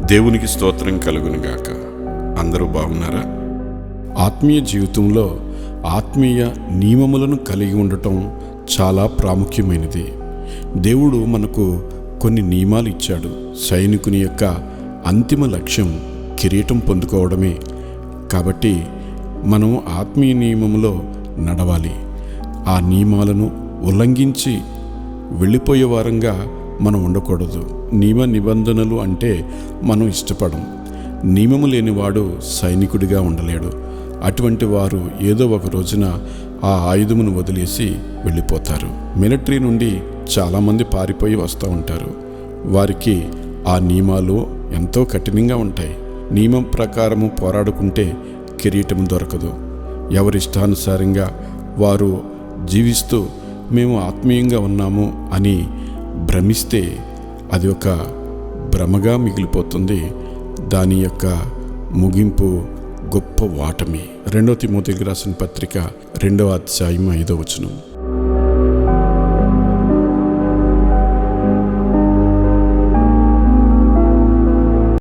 దేవునికి స్తోత్రం కలుగునుగాక. అందరూ బాగున్నారా? ఆత్మీయ జీవితంలో ఆత్మీయ నియమములను కలిగి ఉండటం చాలా ప్రాముఖ్యమైనది. దేవుడు మనకు కొన్ని నియమాలు ఇచ్చాడు. సైనికుని యొక్క అంతిమ లక్ష్యం కిరీటం పొందుకోవడమే. కాబట్టి మనం ఆత్మీయ నియమంలో నడవాలి. ఆ నియమాలను ఉల్లంఘించి వెళ్ళిపోయే వారంగా మనం ఉండకూడదు. నియమ నిబంధనలు అంటే మనం ఇష్టపడం. నియమము లేనివాడు సైనికుడిగా ఉండలేడు. అటువంటి వారు ఏదో ఒక రోజున ఆ ఆయుధమును వదిలేసి వెళ్ళిపోతారు. మిలిటరీ నుండి చాలామంది పారిపోయి వస్తూ ఉంటారు. వారికి ఆ నియమాలు ఎంతో కఠినంగా ఉంటాయి. నియమం ప్రకారము పోరాడుకుంటే కిరీటం దొరకదు. ఎవరిష్టానుసారంగా వారు జీవిస్తూ మేము ఆత్మీయంగా ఉన్నాము అని భ్రమిస్తే అది ఒక భ్రమగా మిగిలిపోతుంది. దాని యొక్క ముగింపు గొప్ప వాటమి. 2 తిమోతికి రాసిన పత్రిక 2వ అధ్యాయం 5వ వచనం.